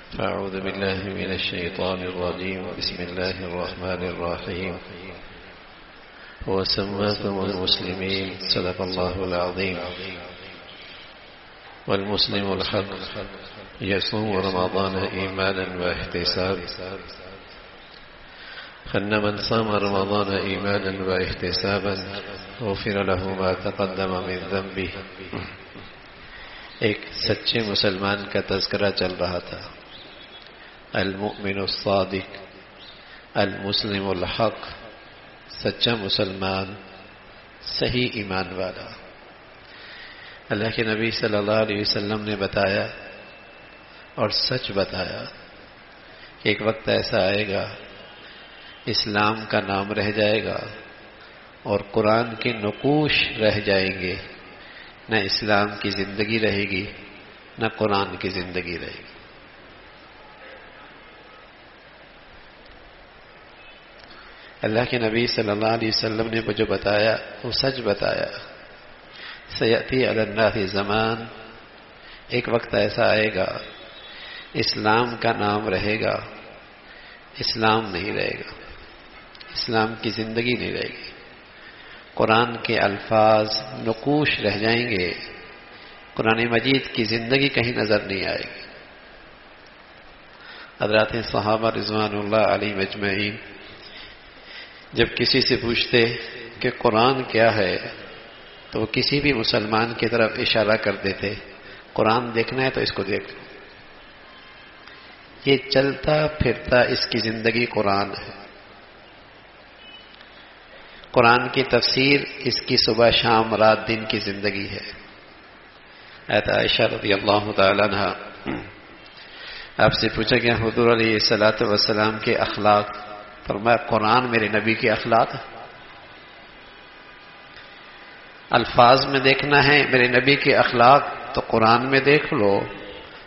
أعوذ بالله من الشيطان الرجيم. بسم الله الرحمن الرحيم. وسماكم المسلمين. صدق الله العظيم. والمسلم الحق يصوم رمضان إيمانا واحتسابا، أن من صام رمضان إيمانا واحتسابا غفر له ما تقدم من ذنبه. ایک سچے مسلمان کا تذکرہ چل رہا تھا. المؤمن الصادق، المسلم الحق، سچا مسلمان، صحیح ایمان والا. اللہ کے نبی صلی اللہ علیہ وسلم نے بتایا اور سچ بتایا کہ ایک وقت ایسا آئے گا اسلام کا نام رہ جائے گا اور قرآن کے نقوش رہ جائیں گے. نہ اسلام کی زندگی رہے گی نہ قرآن کی زندگی رہے گی. اللہ کے نبی صلی اللہ علیہ وسلم نے جو بتایا وہ سچ بتایا. سیأتی علی الناس زمان، ایک وقت ایسا آئے گا اسلام کا نام رہے گا، اسلام نہیں رہے گا، اسلام کی زندگی نہیں رہے گی. قرآن کے الفاظ نقوش رہ جائیں گے، قرآن مجید کی زندگی کہیں نظر نہیں آئے گی. حضرات صحابہ رضوان اللہ علیہم اجمعین جب کسی سے پوچھتے کہ قرآن کیا ہے تو وہ کسی بھی مسلمان کی طرف اشارہ کر دیتے، قرآن دیکھنا ہے تو اس کو دیکھ لو. یہ چلتا پھرتا اس کی زندگی قرآن ہے. قرآن کی تفسیر اس کی صبح شام رات دن کی زندگی ہے. حضرت عائشہ رضی اللہ تعالی عنہ آپ سے پوچھا گیا حضور علیہ الصلوۃ والسلام کے اخلاق، فرمایا قرآن میرے نبی کے اخلاق. الفاظ میں دیکھنا ہے میرے نبی کے اخلاق تو قرآن میں دیکھ لو،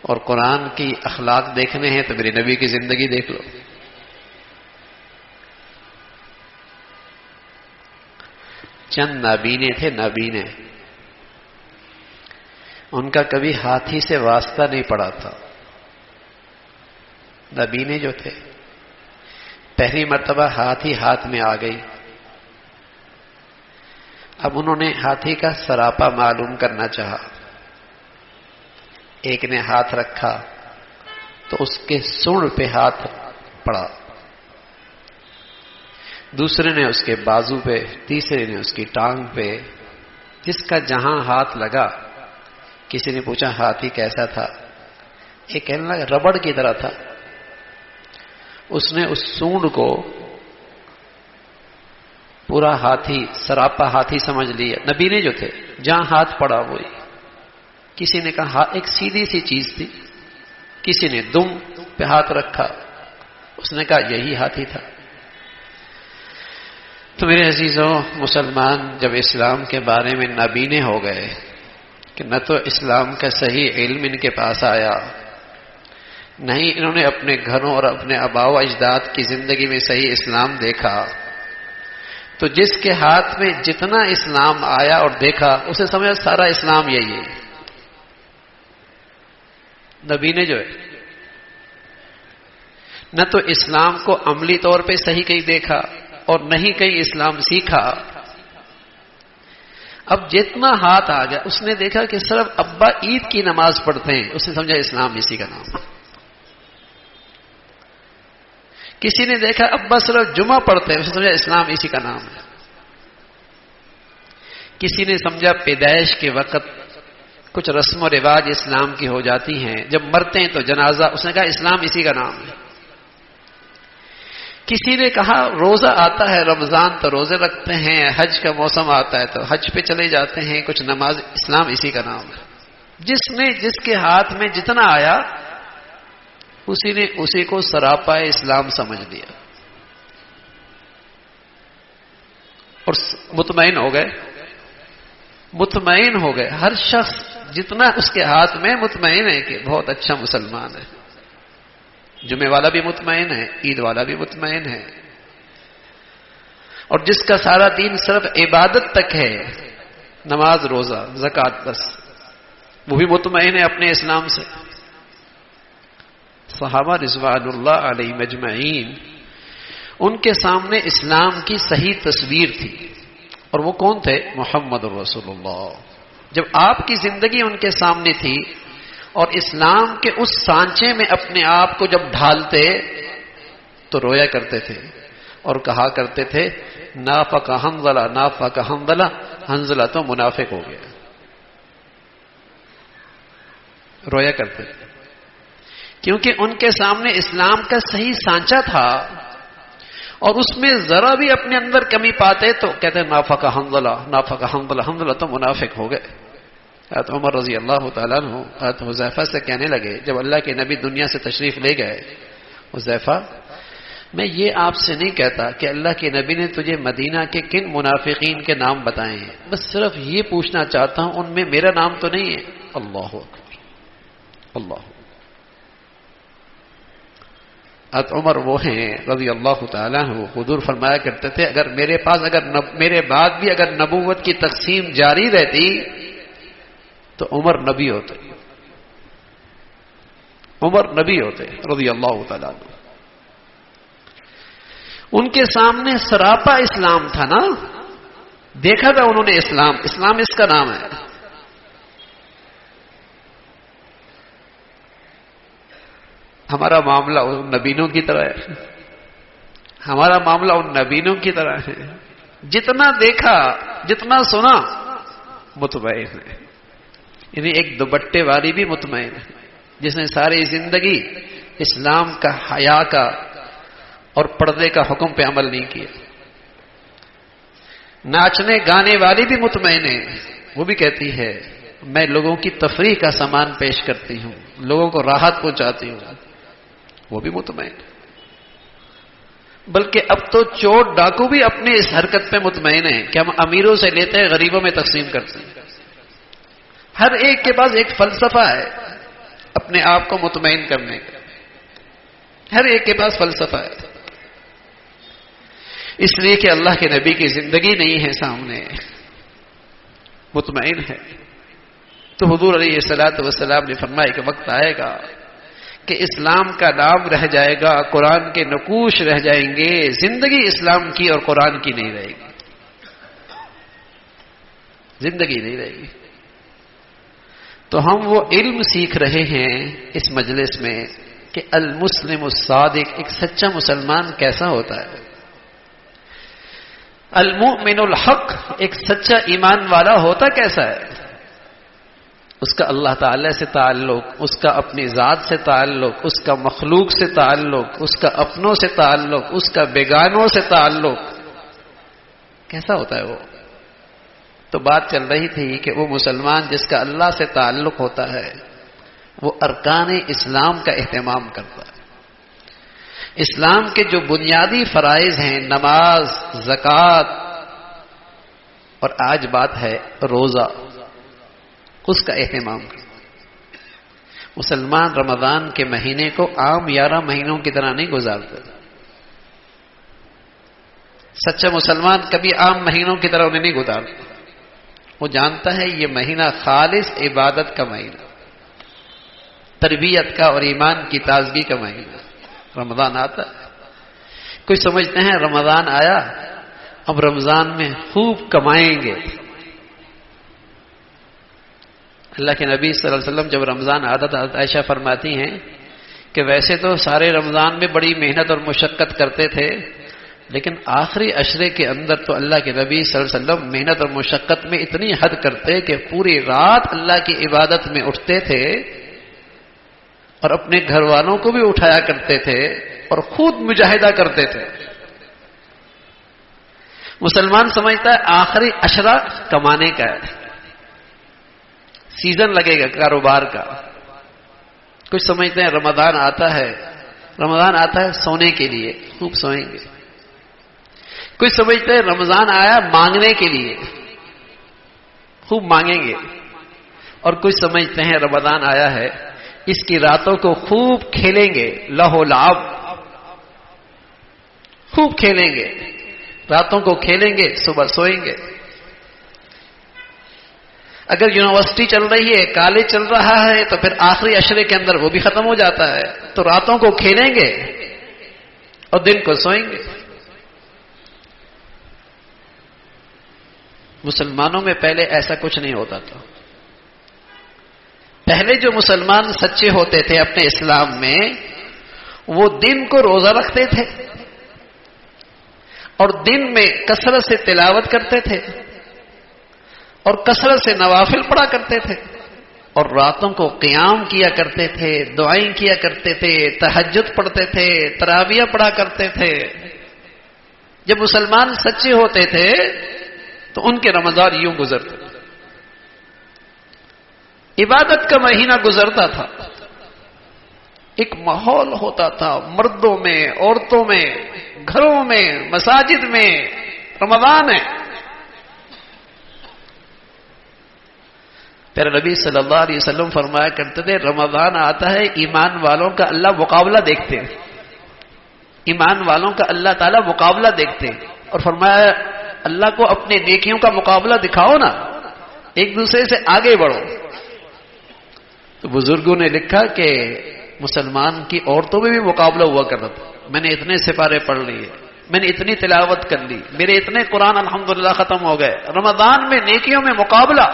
اور قرآن کی اخلاق دیکھنے ہیں تو میرے نبی کی زندگی دیکھ لو. چند نابینے تھے، نابینے، ان کا کبھی ہاتھی سے واسطہ نہیں پڑا تھا. نابینے جو تھے پہلی مرتبہ ہاتھی ہاتھ میں آ گئی. اب انہوں نے ہاتھی کا سراپا معلوم کرنا چاہا. ایک نے ہاتھ رکھا تو اس کے سونڈ پہ ہاتھ پڑا، دوسرے نے اس کے بازو پہ، تیسرے نے اس کی ٹانگ پہ. جس کا جہاں ہاتھ لگا، کسی نے پوچھا ہاتھی کیسا تھا؟ ایک کہنے لگا ربڑ کی طرح تھا. اس نے اس سونڈ کو پورا ہاتھی، سراپا ہاتھی سمجھ لیا. نبی نے جو تھے جہاں ہاتھ پڑا وہی. کسی نے کہا ایک سیدھی سی چیز تھی، کسی نے دم پہ ہاتھ رکھا، اس نے کہا یہی ہاتھی تھا. تو میرے عزیزوں مسلمان جب اسلام کے بارے میں نابینے ہو گئے کہ نہ تو اسلام کا صحیح علم ان کے پاس آیا، نہیں انہوں نے اپنے گھروں اور اپنے آباء و اجداد کی زندگی میں صحیح اسلام دیکھا، تو جس کے ہاتھ میں جتنا اسلام آیا اور دیکھا اسے سمجھا سارا اسلام یہی ہے. نبی نے جو ہے نہ تو اسلام کو عملی طور پہ صحیح کہیں دیکھا اور نہیں کہیں اسلام سیکھا. اب جتنا ہاتھ آ گیا اس نے دیکھا کہ صرف ابا عید کی نماز پڑھتے ہیں، اس نے سمجھا اسلام اسی کا نام ہے. کسی نے دیکھا ابا صرف جمعہ پڑھتے ہیں، اس نے سمجھا اسلام اسی کا نام ہے. کسی نے سمجھا پیدائش کے وقت کچھ رسم و رواج اسلام کی ہو جاتی ہیں، جب مرتے ہیں تو جنازہ، اس نے کہا اسلام اسی کا نام ہے. کسی نے کہا روزہ آتا ہے رمضان تو روزے رکھتے ہیں، حج کا موسم آتا ہے تو حج پہ چلے جاتے ہیں، کچھ نماز، اسلام اسی کا نام ہے. جس نے جس کے ہاتھ میں جتنا آیا اسی نے اسی کو سراپا اسلام سمجھ لیا اور مطمئن ہو گئے. مطمئن ہو گئے. ہر شخص جتنا اس کے ہاتھ میں مطمئن ہے کہ بہت اچھا مسلمان ہے. جمعے والا بھی مطمئن ہے، عید والا بھی مطمئن ہے، اور جس کا سارا دین صرف عبادت تک ہے، نماز روزہ زکوٰۃ، بس وہ بھی مطمئن ہے اپنے اسلام سے. صحابہ رضوان اللہ علیہم اجمعین، ان کے سامنے اسلام کی صحیح تصویر تھی، اور وہ کون تھے؟ محمد رسول اللہ۔ جب آپ کی زندگی ان کے سامنے تھی اور اسلام کے اس سانچے میں اپنے آپ کو جب ڈھالتے تو رویا کرتے تھے اور کہا کرتے تھے نافق حنظلہ، نافق حنظلہ، حنظلہ تو منافق ہو گیا، رویا کرتے تھے، کیونکہ ان کے سامنے اسلام کا صحیح سانچہ تھا، اور اس میں ذرا بھی اپنے اندر کمی پاتے تو کہتے ہیں نافق حنظلہ، نافق حنظلہ، حنظلہ تو منافق ہو گئے۔ حضرت عمر رضی اللہ تعالیٰ عنہ حضرت حذیفہ سے کہنے لگے جب اللہ کے نبی دنیا سے تشریف لے گئے، حذیفہ میں یہ آپ سے نہیں کہتا کہ اللہ کے نبی نے تجھے مدینہ کے کن منافقین کے نام بتائے ہیں، بس صرف یہ پوچھنا چاہتا ہوں ان میں میرا نام تو نہیں ہے؟ اللہ اکبر، اللہ۔ حضرت عمر وہ ہیں رضی اللہ تعالیٰ عنہ، حضور فرمایا کرتے تھے اگر میرے پاس میرے بعد بھی اگر نبوت کی تقسیم جاری رہتی تو عمر نبی ہوتے، عمر نبی ہوتے رضی اللہ تعالیٰ عنہ۔ ان کے سامنے سراپا اسلام تھا نا، دیکھا تھا انہوں نے اسلام، اسلام اس کا نام ہے۔ ہمارا معاملہ ان نبینوں کی طرح ہے، ہمارا معاملہ ان نبینوں کی طرح ہے، جتنا دیکھا جتنا سنا مطمئن ہے، یعنی ایک دوپٹے والی بھی مطمئن ہے جس نے ساری زندگی اسلام کا، حیا کا اور پردے کا حکم پہ عمل نہیں کیا۔ ناچنے گانے والی بھی مطمئن ہے، وہ بھی کہتی ہے میں لوگوں کی تفریح کا سامان پیش کرتی ہوں، لوگوں کو راحت پہنچاتی ہوں، وہ بھی مطمئن ہے۔ بلکہ اب تو چور ڈاکو بھی اپنے اس حرکت پہ مطمئن ہیں کہ ہم امیروں سے لیتے ہیں، غریبوں میں تقسیم کرتے ہیں۔ ہر ایک کے پاس ایک فلسفہ ہے اپنے آپ کو مطمئن کرنے کا، ہر ایک کے پاس فلسفہ ہے، اس لیے کہ اللہ کے نبی کی زندگی نہیں ہے سامنے، مطمئن ہے۔ تو حضور علیہ الصلوۃ والسلام نے فرمایا کہ وقت آئے گا کہ اسلام کا نام رہ جائے گا، قرآن کے نقوش رہ جائیں گے، زندگی اسلام کی اور قرآن کی نہیں رہے گی، زندگی نہیں رہے گی۔ تو ہم وہ علم سیکھ رہے ہیں اس مجلس میں کہ المسلم الصادق، ایک سچا مسلمان کیسا ہوتا ہے، المؤمن الحق، ایک سچا ایمان والا ہوتا کیسا ہے، اس کا اللہ تعالی سے تعلق، اس کا اپنی ذات سے تعلق، اس کا مخلوق سے تعلق، اس کا اپنوں سے تعلق، اس کا بیگانوں سے تعلق، کیسا ہوتا ہے وہ؟ تو بات چل رہی تھی کہ وہ مسلمان جس کا اللہ سے تعلق ہوتا ہے وہ ارکان اسلام کا اہتمام کرتا ہے، اسلام کے جو بنیادی فرائض ہیں نماز، زکوٰۃ، اور آج بات ہے روزہ، اس کا اہتمام کرتا ہے۔ مسلمان رمضان کے مہینے کو عام 11 مہینوں کی طرح نہیں گزارتا، سچا مسلمان کبھی عام مہینوں کی طرح انہیں نہیں گزارتا، وہ جانتا ہے یہ مہینہ خالص عبادت کا مہینہ، تربیت کا اور ایمان کی تازگی کا مہینہ رمضان آتا ہے۔ کچھ سمجھتے ہیں رمضان آیا اب رمضان میں خوب کمائیں گے۔ اللہ کے نبی صلی اللہ علیہ وسلم جب رمضان آتا تھا، عائشہ فرماتی ہیں کہ ویسے تو سارے رمضان میں بڑی محنت اور مشقت کرتے تھے، لیکن آخری عشرے کے اندر تو اللہ کے نبی صلی اللہ علیہ وسلم محنت اور مشقت میں اتنی حد کرتے کہ پوری رات اللہ کی عبادت میں اٹھتے تھے اور اپنے گھر والوں کو بھی اٹھایا کرتے تھے اور خود مجاہدہ کرتے تھے۔ مسلمان سمجھتا ہے آخری عشرہ کمانے کا ہے، سیزن لگے گا کاروبار کا۔ کچھ سمجھتے ہیں رمضان آتا ہے سونے کے لیے، خوب سوئیں گے۔ کچھ سمجھتے ہیں رمضان آیا مانگنے کے لیے، خوب مانگیں گے۔ اور کچھ سمجھتے ہیں رمضان آیا ہے اس کی راتوں کو خوب کھیلیں گے، لہو لعب، خوب کھیلیں گے، راتوں کو کھیلیں گے، صبح سوئیں گے۔ اگر یونیورسٹی چل رہی ہے، کالج چل رہا ہے، تو پھر آخری عشرے کے اندر وہ بھی ختم ہو جاتا ہے، تو راتوں کو کھیلیں گے اور دن کو سوئیں گے۔ مسلمانوں میں پہلے ایسا کچھ نہیں ہوتا تھا۔ پہلے جو مسلمان سچے ہوتے تھے اپنے اسلام میں، وہ دن کو روزہ رکھتے تھے اور دن میں کثرت سے تلاوت کرتے تھے اور کثرت سے نوافل پڑھا کرتے تھے اور راتوں کو قیام کیا کرتے تھے، دعائیں کیا کرتے تھے، تہجد پڑھتے تھے، تراویح پڑھا کرتے تھے۔ جب مسلمان سچے ہوتے تھے تو ان کے رمضان یوں گزرتے تھے، عبادت کا مہینہ گزرتا تھا، ایک ماحول ہوتا تھا، مردوں میں، عورتوں میں، گھروں میں، مساجد میں رمضان ہے۔ پھر نبی صلی اللہ علیہ وسلم فرمایا کرتے تھے، رمضان آتا ہے ایمان والوں کا اللہ مقابلہ دیکھتے ہیں، ایمان والوں کا اللہ تعالیٰ مقابلہ دیکھتے ہیں، اور فرمایا اللہ کو اپنے نیکیوں کا مقابلہ دکھاؤ نا، ایک دوسرے سے آگے بڑھو۔ تو بزرگوں نے لکھا کہ مسلمان کی عورتوں میں بھی مقابلہ ہوا کرتا تھا، میں نے اتنے سپارے پڑھ لیے، میں نے اتنی تلاوت کر لی، میرے اتنے قرآن الحمدللہ ختم ہو گئے۔ رمضان میں نیکیوں میں مقابلہ،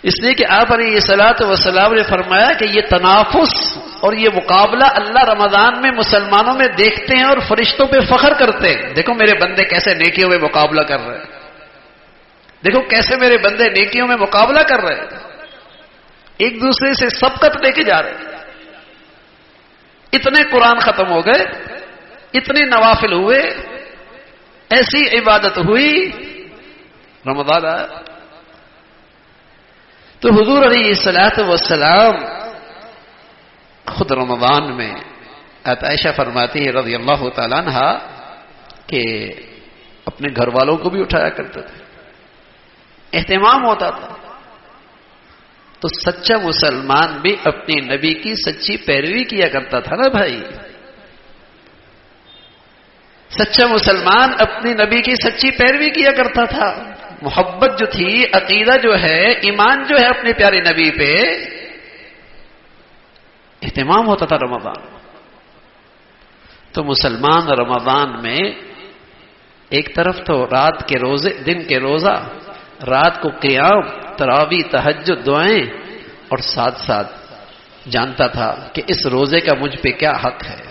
اس لیے کہ آپ علیہ الصلوۃ والسلام نے فرمایا کہ یہ تنافس اور یہ مقابلہ اللہ رمضان میں مسلمانوں میں دیکھتے ہیں اور فرشتوں پہ فخر کرتے ہیں، دیکھو میرے بندے کیسے نیکیوں میں مقابلہ کر رہے ہیں، دیکھو کیسے میرے بندے نیکیوں میں مقابلہ کر رہے ہیں، ایک دوسرے سے سبقت لے کے جا رہے ہیں۔ اتنے قرآن ختم ہو گئے، اتنے نوافل ہوئے، ایسی عبادت ہوئی، رمضان آیا۔ تو حضور علیہ الصلوۃ والسلام خود رمضان میں، عائشہ فرماتی ہے رضی اللہ تعالیٰ عنہا کہ اپنے گھر والوں کو بھی اٹھایا کرتے تھے، اہتمام ہوتا تھا۔ تو سچا مسلمان بھی اپنی نبی کی سچی پیروی کیا کرتا تھا نا بھائی، سچا مسلمان اپنی نبی کی سچی پیروی کیا کرتا تھا۔ محبت جو تھی، عقیدہ جو ہے، ایمان جو ہے اپنے پیارے نبی پہ، اہتمام ہوتا تھا رمضان۔ تو مسلمان رمضان میں ایک طرف تو رات کے روزے، دن کے روزہ، رات کو قیام، تراویح، تہجد، دعائیں، اور ساتھ ساتھ جانتا تھا کہ اس روزے کا مجھ پہ کیا حق ہے،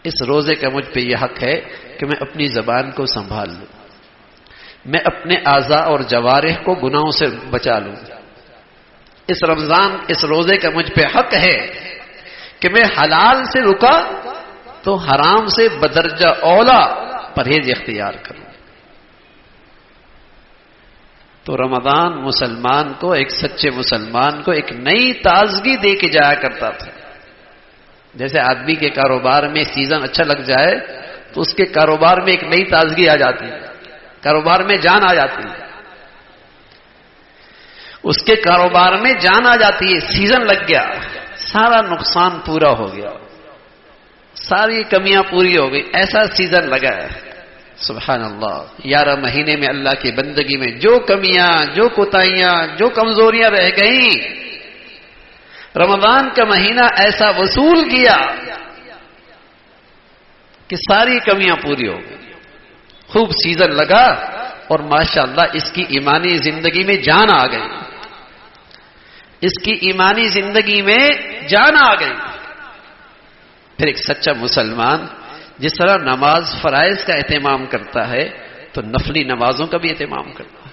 اس روزے کا مجھ پہ یہ حق ہے کہ میں اپنی زبان کو سنبھال لوں، میں اپنے اعضاء اور جوارح کو گناہوں سے بچا لوں۔ اس رمضان، اس روزے کا مجھ پہ حق ہے کہ میں حلال سے رکا تو حرام سے بدرجہ اولا پرہیز اختیار کروں۔ تو رمضان مسلمان کو، ایک سچے مسلمان کو ایک نئی تازگی دے کے جایا کرتا تھا۔ جیسے آدمی کے کاروبار میں سیزن اچھا لگ جائے تو اس کے کاروبار میں ایک نئی تازگی آ جاتی ہے، کاروبار میں جان آ جاتی ہے، اس کے کاروبار میں جان آ جاتی ہے۔ سیزن لگ گیا، سارا نقصان پورا ہو گیا، ساری کمیاں پوری ہو گئی، ایسا سیزن لگا ہے۔ سبحان اللہ، 11 مہینے میں اللہ کی بندگی میں جو کمیاں، جو کوتاہیاں، جو کمزوریاں رہ گئیں، رمضان کا مہینہ ایسا وصول کیا کہ ساری کمیاں پوری ہو گئی، خوب سیزن لگا، اور ماشاءاللہ اس کی ایمانی زندگی میں جان آ گئی، اس کی ایمانی زندگی میں جان آ گئی۔ پھر ایک سچا مسلمان جس طرح نماز فرائض کا اہتمام کرتا ہے تو نفلی نمازوں کا بھی اہتمام کرتا ہے،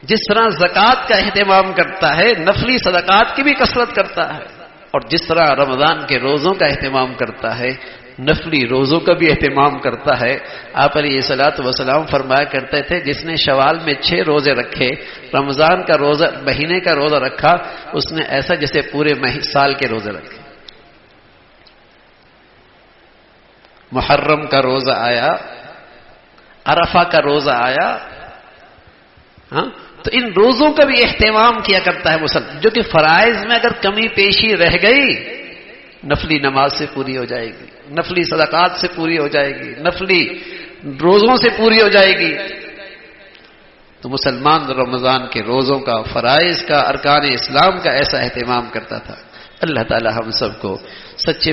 جس طرح زکوٰۃ کا اہتمام کرتا ہے نفلی صدقات کی بھی کثرت کرتا ہے، اور جس طرح رمضان کے روزوں کا اہتمام کرتا ہے نفلی روزوں کا بھی اہتمام کرتا ہے۔ آپ علیہ الصلوۃ والسلام فرمایا کرتے تھے جس نے شوال میں 6 روزے رکھے، رمضان کا روزہ، مہینے کا روزہ رکھا، اس نے ایسا جیسے پورے سال کے روزے رکھے۔ محرم کا روزہ آیا، عرفہ کا روزہ آیا، ہاں، تو ان روزوں کا بھی اہتمام کیا کرتا ہے مسلمان، جو کہ فرائض میں اگر کمی پیشی رہ گئی نفلی نماز سے پوری ہو جائے گی، نفلی صدقات سے پوری ہو جائے گی، نفلی روزوں سے پوری ہو جائے گی۔ تو مسلمان رمضان کے روزوں کا، فرائض کا، ارکان اسلام کا ایسا اہتمام کرتا تھا۔ اللہ تعالی ہم سب کو سچے